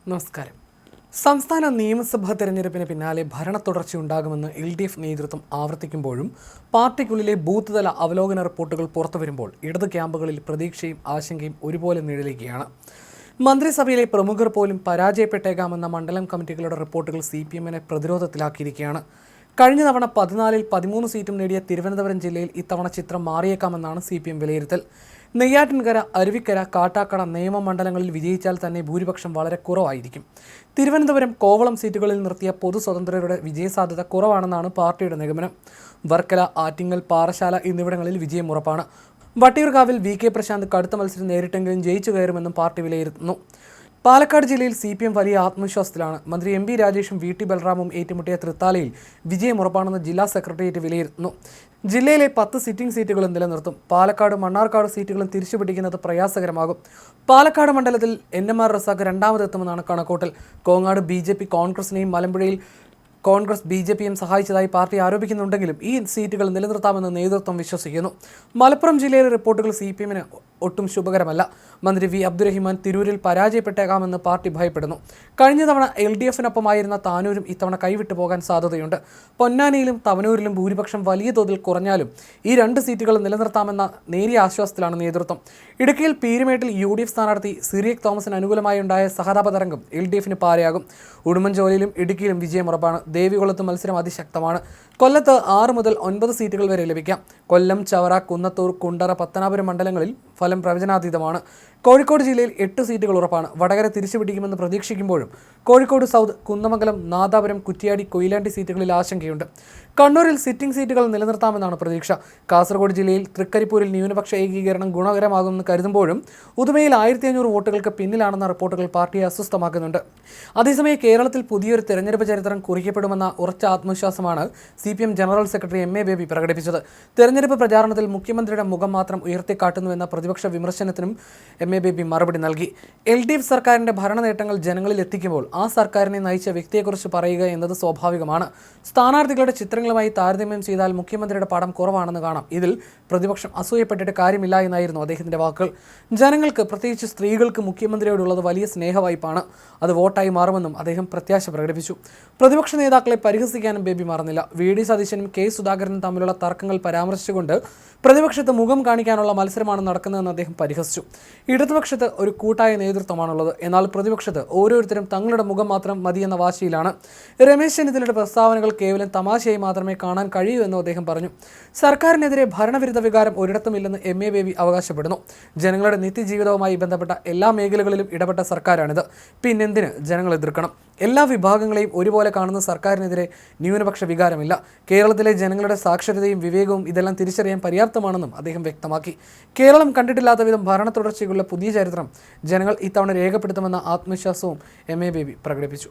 നമസ്കാരം. സംസ്ഥാന നിയമസഭാ തെരഞ്ഞെടുപ്പിന് പിന്നാലെ ഭരണ തുടർച്ചയുണ്ടാകുമെന്ന് LDF നേതൃത്വം ആവർത്തിക്കുമ്പോഴും പാർട്ടിക്കുള്ളിലെ ബൂത്ത് തല അവലോകന റിപ്പോർട്ടുകൾ പുറത്തുവരുമ്പോൾ ഇടത് ക്യാമ്പുകളിൽ പ്രതീക്ഷയും ആശങ്കയും ഒരുപോലെ നിഴലിക്കുകയാണ്. മന്ത്രിസഭയിലെ പ്രമുഖർ പോലും പരാജയപ്പെട്ടേക്കാമെന്ന മണ്ഡലം കമ്മിറ്റികളുടെ റിപ്പോർട്ടുകൾ CPM-നെ പ്രതിരോധത്തിലാക്കിയിരിക്കുകയാണ്. കഴിഞ്ഞ തവണ 14-ൽ 13 സീറ്റും നേടിയ തിരുവനന്തപുരം ജില്ലയിൽ ഇത്തവണ ചിത്രം മാറിയേക്കാമെന്നാണ് CPM വിലയിരുത്തൽ. നെയ്യാറ്റിൻകര, അരുവിക്കര, കാട്ടാക്കട നിയമമണ്ഡലങ്ങളിൽ വിജയിച്ചാൽ തന്നെ ഭൂരിപക്ഷം വളരെ കുറവായിരിക്കും. തിരുവനന്തപുരം, കോവളം സീറ്റുകളിൽ നിർത്തിയ പൊതു സ്വതന്ത്രരുടെ വിജയസാധ്യത കുറവാണെന്നാണ് പാർട്ടിയുടെ നിഗമനം. വർക്കല, ആറ്റിങ്ങൽ, പാറശാല എന്നിവിടങ്ങളിൽ വിജയം ഉറപ്പാണ്. വട്ടിയൂർക്കാവിൽ VK പ്രശാന്ത് കടുത്ത മത്സരം നേരിട്ടെങ്കിലും ജയിച്ചു കയറുമെന്നും പാർട്ടി വിലയിരുത്തുന്നു. പാലക്കാട് ജില്ലയിൽ CPM വലിയ ആത്മവിശ്വാസത്തിലാണ്. മന്ത്രി MB രാജേഷും VT ബൽറാമും ഏറ്റുമുട്ടിയ തൃത്താലയിൽ വിജയം ഉറപ്പാണെന്ന് ജില്ലാ സെക്രട്ടേറിയറ്റ് വിലയിരുത്തുന്നു. ജില്ലയിലെ 10 സിറ്റിംഗ് സീറ്റുകളും നിലനിർത്തും. പാലക്കാട്, മണ്ണാർക്കാട് സീറ്റുകളും തിരിച്ചുപിടിക്കുന്നത് പ്രയാസകരമാകും. പാലക്കാട് മണ്ഡലത്തിൽ NMR റസാഖ് രണ്ടാമതെത്തുമെന്നാണ് കണക്കൂട്ടൽ. കോങ്ങാട് BJP കോൺഗ്രസിനെയും മലമ്പുഴയിൽ കോൺഗ്രസ് BJPയും സഹായിച്ചതായി പാർട്ടി ആരോപിക്കുന്നുണ്ടെങ്കിലും ഈ സീറ്റുകൾ നിലനിർത്താമെന്ന് നേതൃത്വം വിശ്വസിക്കുന്നു. മലപ്പുറം ജില്ലയിലെ റിപ്പോർട്ടുകൾ CPM-ന് ഒട്ടും ശുഭകരമല്ല. മന്ത്രി V അബ്ദുറഹിമാൻ തിരൂരിൽ പരാജയപ്പെട്ടേക്കാമെന്ന് പാർട്ടി ഭയപ്പെടുന്നു. കഴിഞ്ഞ തവണ LDF-നൊപ്പമായിരുന്ന താനൂരും ഇത്തവണ കൈവിട്ടു പോകാൻ സാധ്യതയുണ്ട്. പൊന്നാനിയിലും തവനൂരിലും ഭൂരിപക്ഷം വലിയ തോതിൽ കുറഞ്ഞാലും ഈ 2 സീറ്റുകൾ നിലനിർത്താമെന്ന നേരിയ ആശ്വാസത്തിലാണ് നേതൃത്വം. ഇടുക്കിയിൽ പീരുമേട്ടിൽ UDF സ്ഥാനാർത്ഥി സിറിയക് തോമസിന് അനുകൂലമായി ഉണ്ടായ സഹതാപ തരംഗം LDF-ന് പാരയാകും. ഉടുമ്പൻചോലയിലും ഇടുക്കിയിലും വിജയം ഉറപ്പാണ്. ദേവികുളത്ത് മത്സരം അതിശക്തമാണ്. കൊല്ലത്ത് 6 മുതൽ 9 സീറ്റുകൾ വരെ ലഭിക്കാം. കൊല്ലം, ചവറ, കുന്നത്തൂർ, കുണ്ടറ, പത്തനാപുരം മണ്ഡലങ്ങളിൽ ഫലം പ്രവചനാതീതമാണ്. കോഴിക്കോട് ജില്ലയിൽ 8 സീറ്റുകൾ ഉറപ്പാണ്. വടകര തിരിച്ചുപിടിക്കുമെന്ന് പ്രതീക്ഷിക്കുമ്പോഴും കോഴിക്കോട് സൗത്ത്, കുന്നമംഗലം, നാദാപുരം, കുറ്റ്യാടി, കൊയിലാണ്ടി സീറ്റുകളിൽ ആശങ്കയുണ്ട്. കണ്ണൂരിൽ സിറ്റിംഗ് സീറ്റുകൾ നിലനിർത്താമെന്നാണ് പ്രതീക്ഷ. കാസർഗോഡ് ജില്ലയിൽ തൃക്കരിപ്പൂരിൽ ന്യൂനപക്ഷ ഏകീകരണം ഗുണകരമാകുമെന്ന് കരുതുമ്പോഴും ഉദുമയിൽ 1500 വോട്ടുകൾക്ക് പിന്നിലാണെന്ന റിപ്പോർട്ടുകൾ പാർട്ടിയെ അസ്വസ്ഥമാക്കുന്നുണ്ട്. അതേസമയം കേരളത്തിൽ പുതിയൊരു തെരഞ്ഞെടുപ്പ് ചരിത്രം കുറിക്കപ്പെടുമെന്ന ഉറച്ച ആത്മവിശ്വാസമാണ് CPM general secretary MA baby പ്രകടിപ്പിച്ചത്. തെരഞ്ഞെടുപ്പ് പ്രചാരണത്തിൽ മുഖ്യമന്ത്രിയുടെ മുഖം മാത്രം ഉയർത്തിക്കാട്ടുന്നുവെന്ന പ്രതിപക്ഷ വിമർശനത്തിനും MA ബേബി മറുപടി നൽകി. LDF സർക്കാരിന്റെ ഭരണ നേട്ടങ്ങൾ ജനങ്ങളിൽ എത്തിക്കുമ്പോൾ ആ സർക്കാരിനെ നയിച്ച വ്യക്തിയെക്കുറിച്ച് പറയുക എന്നത് സ്വാഭാവികമാണ്. സ്ഥാനാർത്ഥികളുടെ ചിത്രങ്ങളുമായി താരതമ്യം ചെയ്താൽ മുഖ്യമന്ത്രിയുടെ പടം കുറവാണെന്ന് കാണാം. ഇതിൽ പ്രതിപക്ഷം അസൂയപ്പെട്ടിട്ട് കാര്യമില്ല എന്നായിരുന്നു അദ്ദേഹത്തിന്റെ വാക്കുകൾ. ജനങ്ങൾക്ക്, പ്രത്യേകിച്ച് സ്ത്രീകൾക്ക് മുഖ്യമന്ത്രിയോടുള്ളത് വലിയ സ്നേഹവായ്പാണ്. അത് വോട്ടായി മാറുമെന്നും അദ്ദേഹം പ്രത്യാശ പ്രകടിപ്പിച്ചു. പ്രതിപക്ഷ നേതാക്കളെ പരിഹസിക്കാനും ബേബി മറന്നില്ല. VD സതീശനും K സുധാകരനും തമ്മിലുള്ള തർക്കങ്ങൾ പരാമർശിച്ചുകൊണ്ട് പ്രതിപക്ഷത്ത് മുഖം കാണിക്കാനുള്ള മത്സരമാണ് നടക്കുന്നതെന്ന് അദ്ദേഹം പരിഹസിച്ചു. ഇടതുപക്ഷത്ത് ഒരു കൂട്ടായ നേതൃത്വമാണുള്ളത്. എന്നാൽ പ്രതിപക്ഷത്ത് ഓരോരുത്തരും തങ്ങളുടെ മുഖം മാത്രം മതിയെന്ന വാശിയിലാണ്. രമേശ് ചെന്നിത്തലയുടെ പ്രസ്താവനകൾ കേവലം തമാശയായി മാത്രമേ കാണാൻ കഴിയൂ എന്നും അദ്ദേഹം പറഞ്ഞു. സർക്കാരിനെതിരെ ഭരണവിരുദ്ധ വികാരം ഒരിടത്തുമില്ലെന്ന് MA ബേബി അവകാശപ്പെടുന്നു. ജനങ്ങളുടെ നിത്യജീവിതവുമായി ബന്ധപ്പെട്ട എല്ലാ മേഖലകളിലും ഇടപെട്ട സർക്കാരാണിത്. പിന്നെന്തിന് ജനങ്ങൾ എതിർക്കണം? എല്ലാ വിഭാഗങ്ങളെയും ഒരുപോലെ കാണുന്ന സർക്കാരിനെതിരെ ന്യൂനപക്ഷ വികാരമില്ല. കേരളത്തിലെ ജനങ്ങളുടെ സാക്ഷരതയും വിവേകവും ഇതെല്ലാം തിരിച്ചറിയാൻ പര്യാപ്തമാണെന്നും അദ്ദേഹം വ്യക്തമാക്കി. കേരളം കണ്ടിട്ടില്ലാത്ത വിധം ഭരണ തുടർച്ചയ്ക്കുള്ള പുതിയ ചരിത്രം ജനങ്ങൾ ഇത്തവണ രേഖപ്പെടുത്തുമെന്ന ആത്മവിശ്വാസവും MA ബേബി പ്രകടിപ്പിച്ചു.